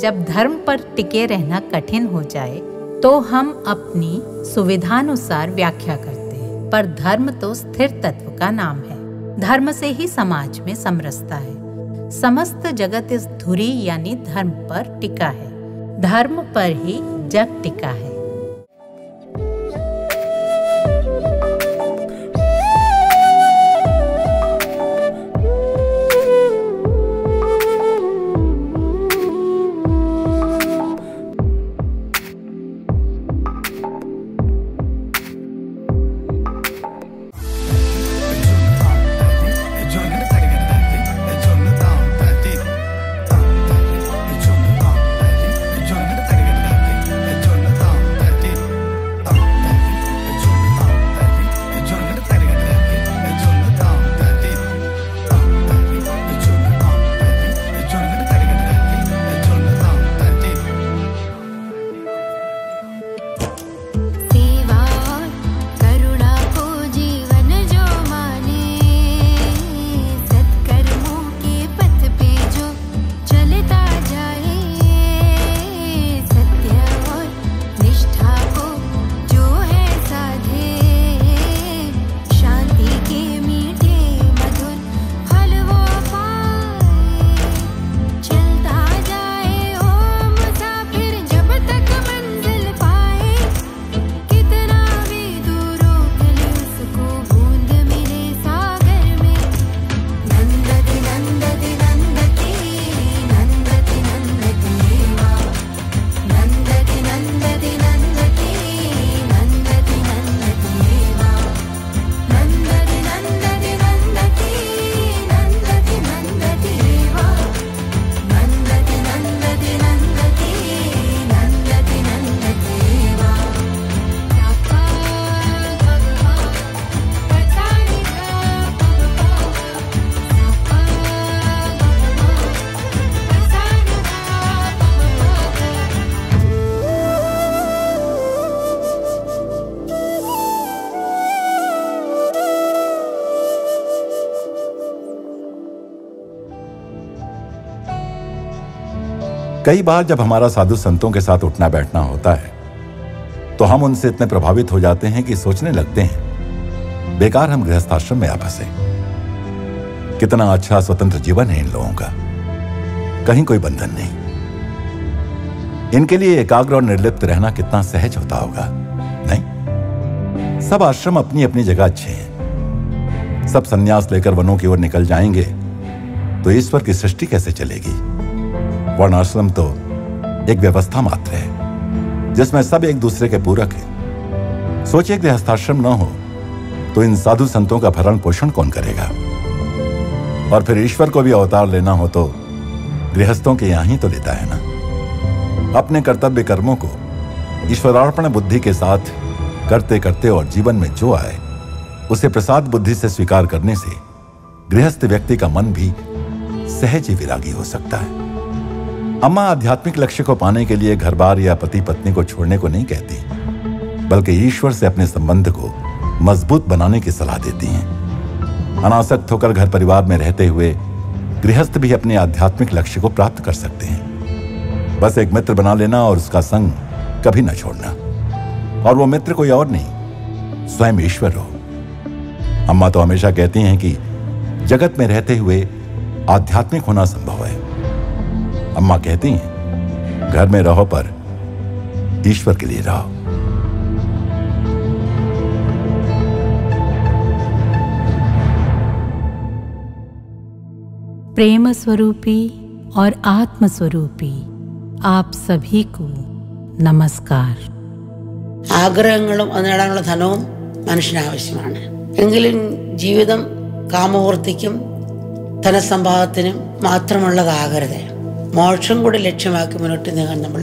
जब धर्म पर टिके रहना कठिन हो जाए तो हम अपनी सुविधानुसार व्याख्या करते हैं, पर धर्म तो स्थिर तत्व का नाम है। धर्म से ही समाज में समरसता है। समस्त जगत इस धुरी यानी धर्म पर टिका है। धर्म पर ही जग टिका है। कई बार जब हमारा साधु संतों के साथ उठना बैठना होता है तो हम उनसे इतने प्रभावित हो जाते हैं कि सोचने लगते हैं बेकार हम गृहस्थाश्रम में आ फंसे। कितना अच्छा स्वतंत्र जीवन है इन लोगों का, कहीं कोई बंधन नहीं। इनके लिए एकाग्र और निर्लिप्त रहना कितना सहज होता होगा, नहीं? सब आश्रम अपनी अपनी जगह अच्छे हैं। सब संन्यास लेकर वनों की ओर निकल जाएंगे तो ईश्वर की सृष्टि कैसे चलेगी? वर्णाश्रम तो एक व्यवस्था मात्र है जिसमें सब एक दूसरे के पूरक है। सोचिए गृहस्थाश्रम न हो तो इन साधु संतों का भरण पोषण कौन करेगा? और फिर ईश्वर को भी अवतार लेना हो तो गृहस्थों के यहां ही तो लेता है ना। अपने कर्तव्य कर्मों को ईश्वरार्पण बुद्धि के साथ करते करते और जीवन में जो आए उसे प्रसाद बुद्धि से स्वीकार करने से गृहस्थ व्यक्ति का मन भी सहज ही विरागी हो सकता है। अम्मा आध्यात्मिक लक्ष्य को पाने के लिए घर बार या पति पत्नी को छोड़ने को नहीं कहती, बल्कि ईश्वर से अपने संबंध को मजबूत बनाने की सलाह देती हैं। अनासक्त होकर घर परिवार में रहते हुए गृहस्थ भी अपने आध्यात्मिक लक्ष्य को प्राप्त कर सकते हैं। बस एक मित्र बना लेना और उसका संग कभी न छोड़ना, और वो मित्र कोई और नहीं, स्वयं ईश्वर हो। अम्मा तो हमेशा कहती हैं कि जगत में रहते हुए आध्यात्मिक होना संभव है। अम्मा कहती हैं घर में रहो पर ईश्वर के लिए रहो। प्रेम स्वरूपी और आत्म स्वरूपी आप सभी को नमस्कार। ആഗ്രഹങ്ങളും അത് നേടാനുള്ള ധനവും മനുഷ്യന് ആവശ്യമാണ്. എങ്കിലും ജീവിതം കാമവൃത്തിക്കും ധനസമ്പാദത്തിനും മാത്രമുള്ളതാകരുത്. മോക്ഷം കൂടി ലക്ഷ്യമാക്കി മുന്നോട്ട് നീങ്ങാൻ നമ്മൾ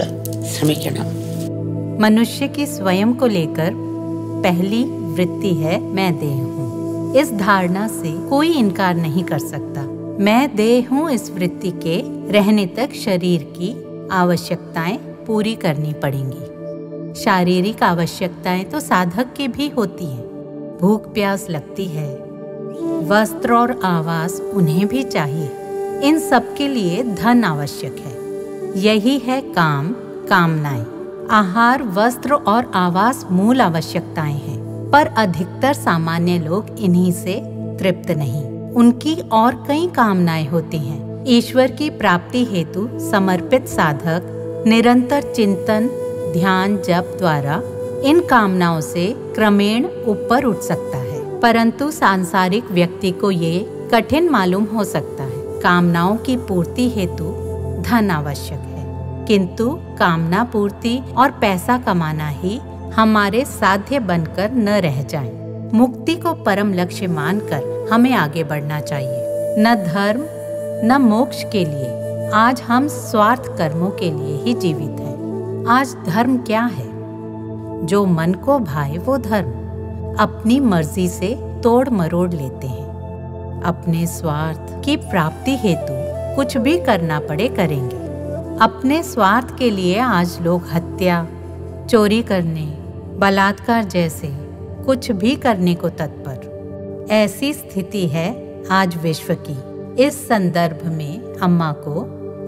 ശ്രമിക്കണം. मनुष्य की स्वयं को लेकर पहली वृत्ति है मैं देह हूँ। इस धारणा से कोई इनकार नहीं कर सकता। मैं देह हूँ इस वृत्ति के रहने तक शरीर की आवश्यकताएं पूरी करनी पड़ेंगी। शारीरिक आवश्यकताएं तो साधक की भी होती हैं। भूख प्यास लगती है, वस्त्र और आवास उन्हें भी चाहिए। इन सब के लिए धन आवश्यक है। यही है काम, कामनाएं। आहार, वस्त्र और आवास मूल आवश्यकताएं हैं, पर अधिकतर सामान्य लोग इन्हीं से तृप्त नहीं। उनकी और कई कामनाएं होती हैं। ईश्वर की प्राप्ति हेतु समर्पित साधक निरंतर चिंतन, ध्यान, जप द्वारा इन कामनाओं से क्रमेण ऊपर उठ सकता है, परंतु सांसारिक व्यक्ति को ये कठिन मालूम हो सकता है। कामनाओं की पूर्ति हेतु धन आवश्यक है, किंतु कामना पूर्ति और पैसा कमाना ही हमारे साध्य बनकर न रह जाए। मुक्ति को परम लक्ष्य मानकर हमें आगे बढ़ना चाहिए। न धर्म न मोक्ष के लिए आज हम स्वार्थ कर्मों के लिए ही जीवित हैं। आज धर्म क्या है? जो मन को भाए वो धर्म। अपनी मर्जी से तोड़ मरोड़ लेते हैं। अपने स्वार्थ की प्राप्ति हेतु कुछ भी करना पड़े करेंगे। अपने स्वार्थ के लिए आज लोग हत्या, चोरी करने, बलात्कार जैसे कुछ भी करने को तत्पर। ऐसी स्थिति है आज विश्व की। इस संदर्भ में अम्मा को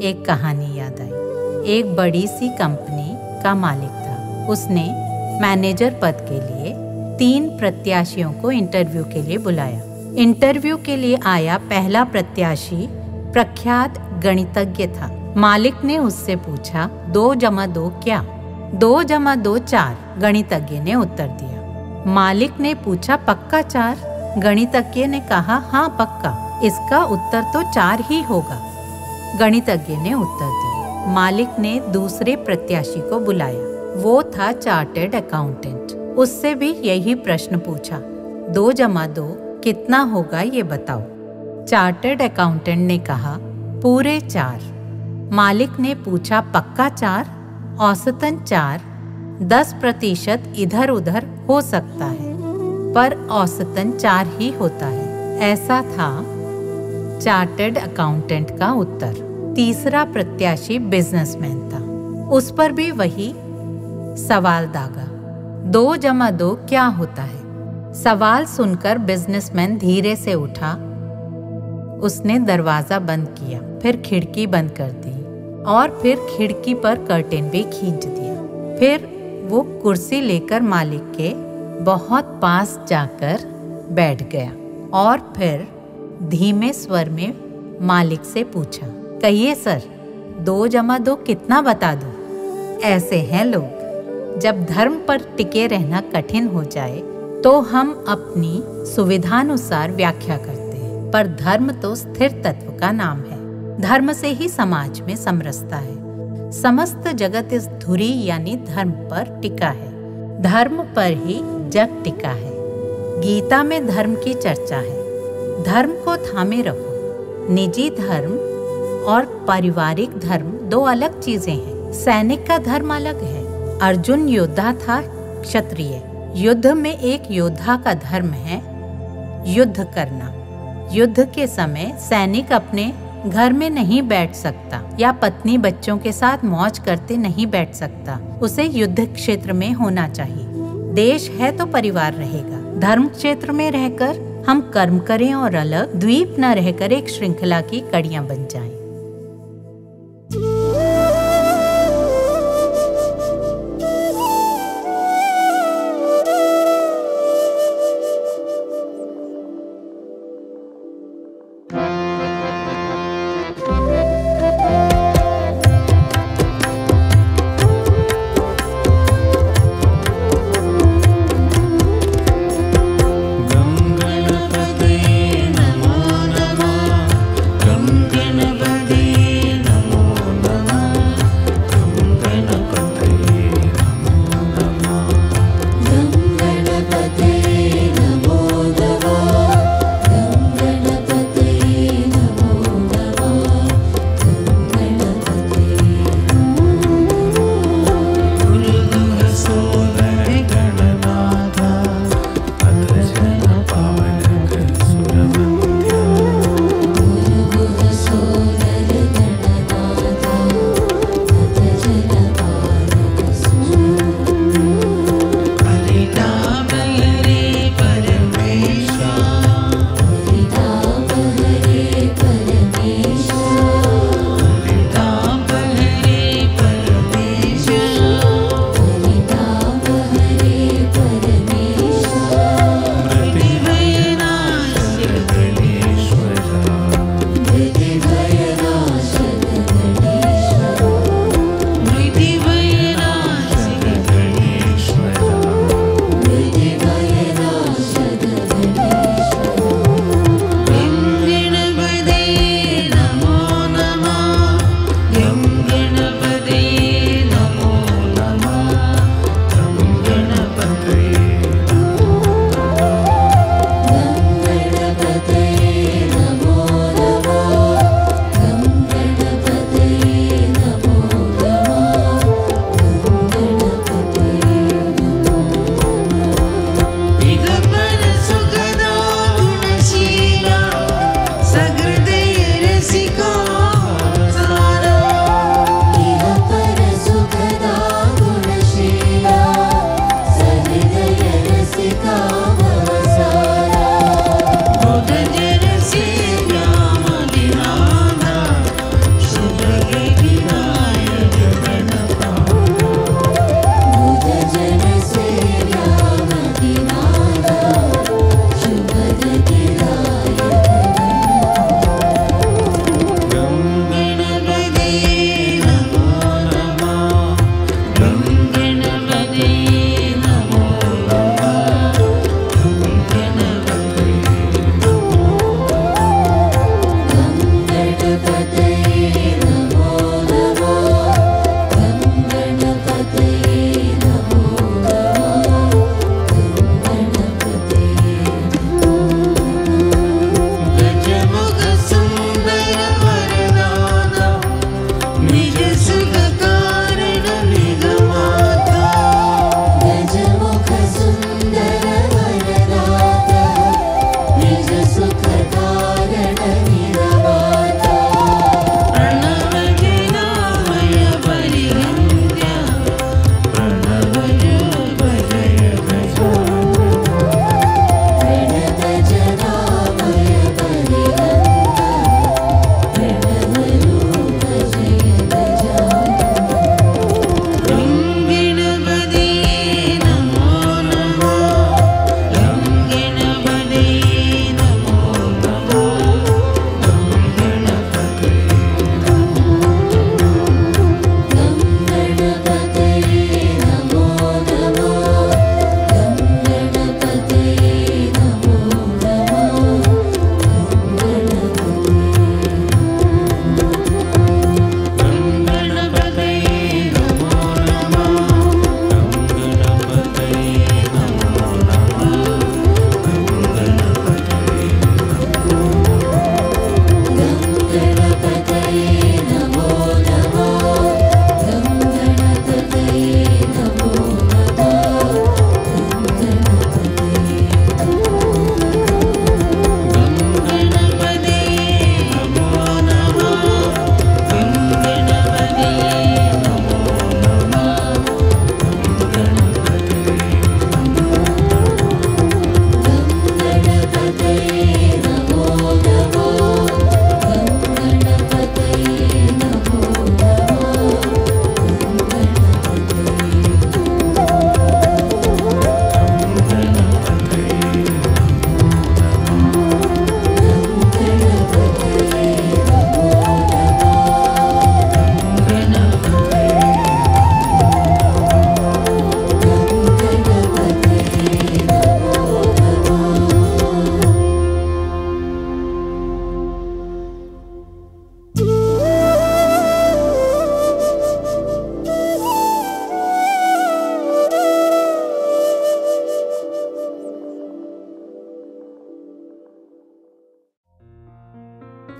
एक कहानी याद आई। एक बड़ी सी कंपनी का मालिक था। उसने मैनेजर पद के लिए 3 प्रत्याशियों को इंटरव्यू के लिए बुलाया। इंटरव्यू के लिए आया पहला प्रत्याशी प्रख्यात गणितज्ञ था। मालिक ने उससे पूछा, 2 + 2 क्या? 2 + 2 4, गणितज्ञ ने उत्तर दिया। मालिक ने पूछा, पक्का 4? गणितज्ञ ने कहा, हाँ पक्का, इसका उत्तर तो 4 ही होगा। गणितज्ञ ने उत्तर दिया। मालिक ने दूसरे प्रत्याशी को बुलाया। वो था चार्टर्ड अकाउंटेंट। उससे भी यही प्रश्न पूछा, 2 + 2 कितना होगा ये बताओ। चार्टर्ड अकाउंटेंट ने कहा, पूरे 4। मालिक ने पूछा, पक्का 4? औसतन 4, 10% इधर उधर हो सकता है, पर औसतन 4 ही होता है। ऐसा था चार्टर्ड अकाउंटेंट का उत्तर। तीसरा प्रत्याशी बिजनेसमैन था। उस पर भी वही सवाल दागा, 2 + 2 क्या होता है? सवाल सुनकर बिजनेसमैन धीरे से उठा। उसने दरवाजा बंद किया, फिर खिड़की बंद कर दी और फिर खिड़की पर कर्टेन भी खींच दिया। फिर वो कुर्सी लेकर मालिक के बहुत पास जाकर बैठ गया और फिर धीमे स्वर में मालिक से पूछा, कहिए सर, 2 + 2 कितना बता दूं? ऐसे हैं लोग। जब धर्म पर टिके रहना कठिन हो जाए तो हम अपनी सुविधानुसार व्याख्या करते हैं, पर धर्म तो स्थिर तत्व का नाम है। धर्म से ही समाज में समरसता है। समस्त जगत इस धुरी यानी धर्म पर टिका है। धर्म पर ही जग टिका है। गीता में धर्म की चर्चा है। धर्म को थामे रखो। निजी धर्म और पारिवारिक धर्म 2 अलग चीजें हैं। सैनिक का धर्म अलग है। अर्जुन योद्धा था, क्षत्रिय। युद्ध में एक योद्धा का धर्म है युद्ध करना। युद्ध के समय सैनिक अपने घर में नहीं बैठ सकता या पत्नी बच्चों के साथ मौज करते नहीं बैठ सकता। उसे युद्ध क्षेत्र में होना चाहिए। देश है तो परिवार रहेगा। धर्म क्षेत्र में रहकर हम कर्म करें और अलग द्वीप न रहकर एक श्रृंखला की कड़ियां बन जाएं। गणपतये नमो नमः। गणपतये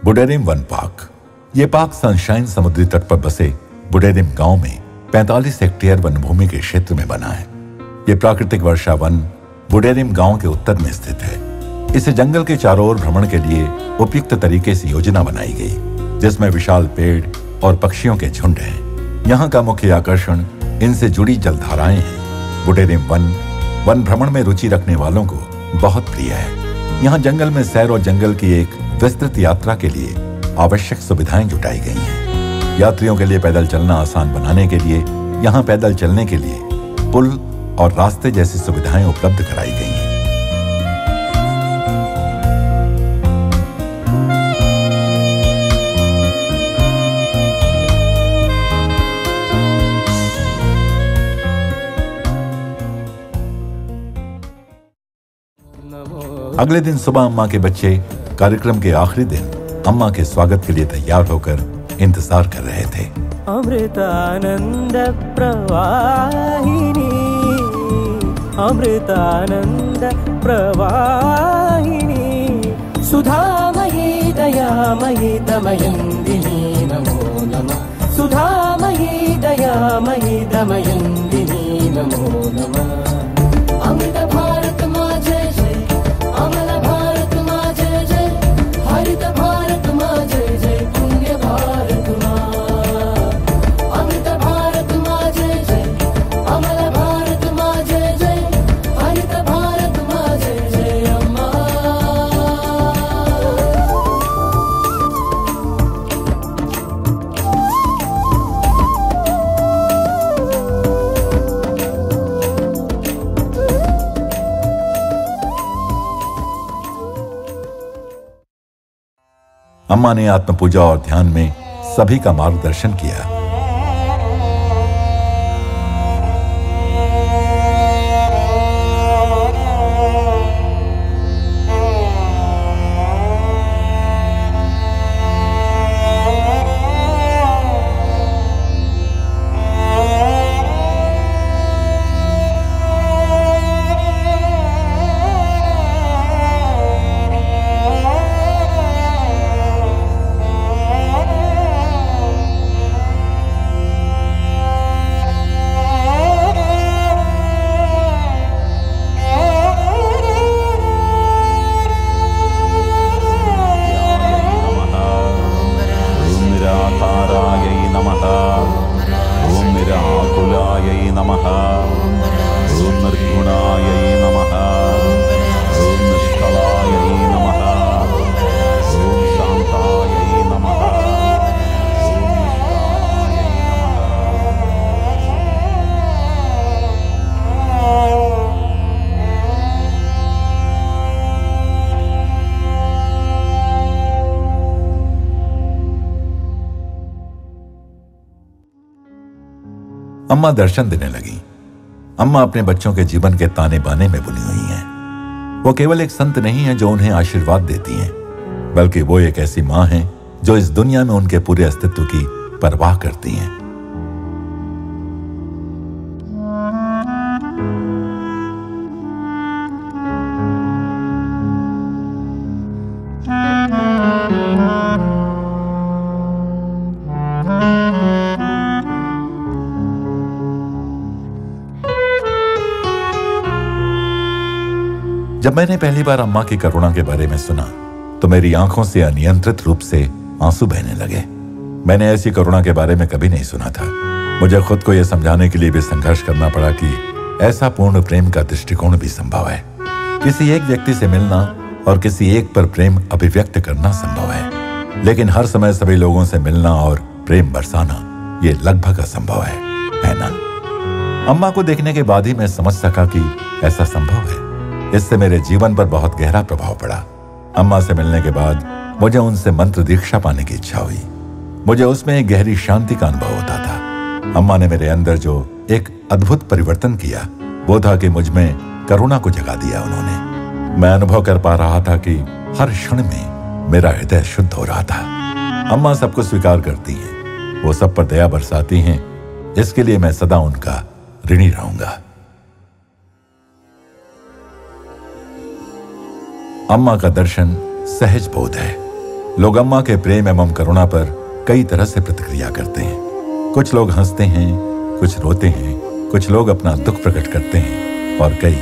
बुडेरिम वन पार्क। ये पार्क सनशाइन समुद्री तट पर बसे बुडेरिम गांव में 45 हेक्टेयर वन भूमि के क्षेत्र में बना है। ये प्राकृतिक वर्षा वन बुडेरिम गांव के उत्तर में स्थित है। इसे जंगल के चारों ओर भ्रमण के लिए उपयुक्त तरीके से योजना बनाई गई, जिसमें विशाल पेड़ और पक्षियों के झुंड हैं। यहाँ का मुख्य आकर्षण इनसे जुड़ी जलधाराएं हैं। बुडेरिम वन भ्रमण में रुचि रखने वालों को बहुत प्रिय है। यहाँ जंगल में सैर और जंगल की एक विस्तृत यात्रा के लिए आवश्यक सुविधाएं जुटाई गई हैं। यात्रियों के लिए पैदल चलना आसान बनाने के लिए यहाँ पैदल चलने के लिए पुल और रास्ते जैसी सुविधाएं उपलब्ध कराई गई हैं। अगले दिन सुबह अम्मा के बच्चे कार्यक्रम के आखिरी दिन अम्मा के स्वागत के लिए तैयार होकर इंतजार कर रहे थे। अमृतानंद प्रवाहिनी, अमृतानंद प्रवाहिनी, सुधामयी दयामयी दमयन्दिनी नमो नमः। सुधामयी दयामयी दमयन्दिनी नमो नमः। अमृत भारत माँ जय जय, अमल भारत माँ जय जय, हरित भारत माँ जय जय, पुण्य भारत माँ। अमृत भारत माँ जय जय, अमल भारत माँ जय जय, हरित भारत माँ जय जय अम्मा। अम्मा ने आत्म पूजा और ध्यान में सभी का मार्गदर्शन किया। अम्मा दर्शन देने लगी। अम्मा अपने बच्चों के जीवन के ताने बाने में बुनी हुई हैं। वो केवल एक संत नहीं है जो उन्हें आशीर्वाद देती हैं, बल्कि वो एक ऐसी माँ हैं जो इस दुनिया में उनके पूरे अस्तित्व की परवाह करती हैं। जब मैंने पहली बार अम्मा की करुणा के बारे में सुना तो मेरी आंखों से अनियंत्रित रूप से आंसू बहने लगे। मैंने ऐसी करुणा के बारे में कभी नहीं सुना था। मुझे खुद को यह समझाने के लिए भी संघर्ष करना पड़ा कि ऐसा पूर्ण प्रेम का दृष्टिकोण भी संभव है। किसी एक व्यक्ति से मिलना और किसी एक पर प्रेम अभिव्यक्त करना संभव है, लेकिन हर समय सभी लोगों से मिलना और प्रेम बरसाना ये लगभग असंभव है ना? अम्मा को देखने के बाद ही मैं समझ सका कि ऐसा संभव है। इससे मेरे जीवन पर बहुत गहरा प्रभाव पड़ा। अम्मा से मिलने के बाद मुझे उनसे मंत्र दीक्षा पाने की इच्छा हुई। मुझे उसमें एक गहरी शांति का अनुभव होता था। अम्मा ने मेरे अंदर जो एक अद्भुत परिवर्तन किया वो था कि मुझ में करुणा को जगा दिया उन्होंने। मैं अनुभव कर पा रहा था कि हर क्षण में मेरा हृदय शुद्ध हो रहा था। अम्मा सबको स्वीकार करती हैं, वो सब पर दया बरसाती हैं। इसके लिए मैं सदा उनका ऋणी रहूंगा। अम्मा का दर्शन सहज बोध है। लोग अम्मा के प्रेम एवं करुणा पर कई तरह से प्रतिक्रिया करते हैं। कुछ लोग हंसते हैं, कुछ रोते हैं, कुछ लोग अपना दुख प्रकट करते हैं और कई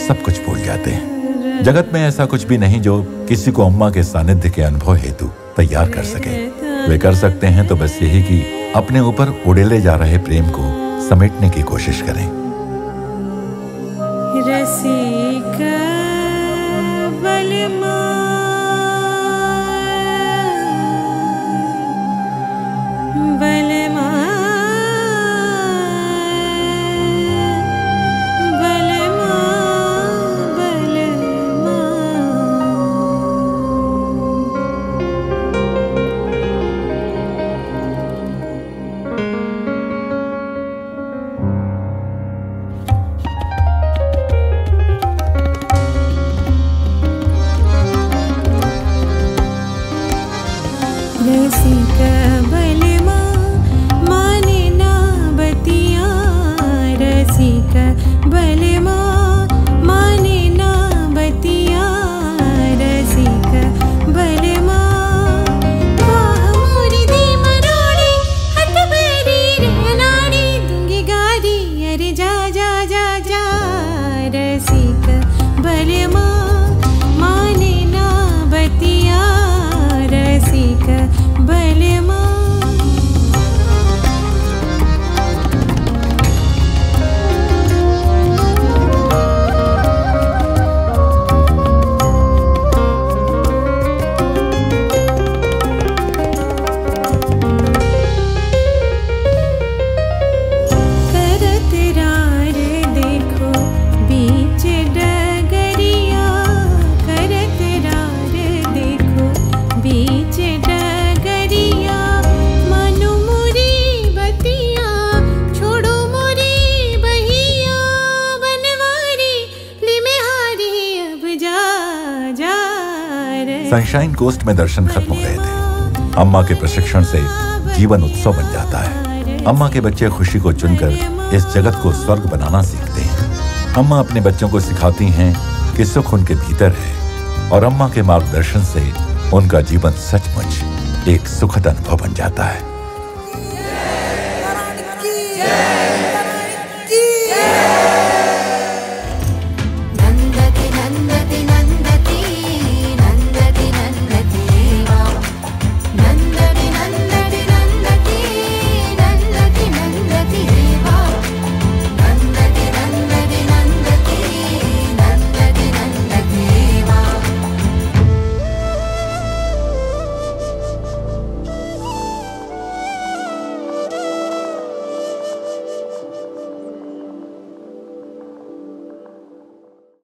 सब कुछ भूल जाते हैं। जगत में ऐसा कुछ भी नहीं जो किसी को अम्मा के सानिध्य के अनुभव हेतु तैयार कर सके। वे कर सकते हैं तो बस यही कि अपने ऊपर उड़ेले जा रहे प्रेम को समेटने की कोशिश करें। रसिका बलमा बलमा बलमा बलमा रसिका बलमा माने ना बतिया रसिका बलमा माने ना बतिया रसिका बलमा वाह मोरी दी मरोड़ी हट बेरी रहनाड़ी दूंगी गारी अरे जा जा जा जा रसिका बलमा माने ना बतिया रसिका बलमा करत रार देखो बीच डगरिया करत रार देखो बीच डगरिया मनु मुरी बतिया छोड़ो मोरी बहिया बनवारी लिमेहारी अब जा जा रे सनशाइन कोस्ट में दर्शन खत्म हो रहे थे। अम्मा के प्रशिक्षण से जीवन उत्सव बन जाता है। अम्मा के बच्चे खुशी को चुनकर इस जगत को स्वर्ग बनाना सीखते हैं। अम्मा अपने बच्चों को सिखाती हैं कि सुख उनके भीतर है और अम्मा के मार्गदर्शन से उनका जीवन सचमुच एक सुखद अनुभव बन जाता है।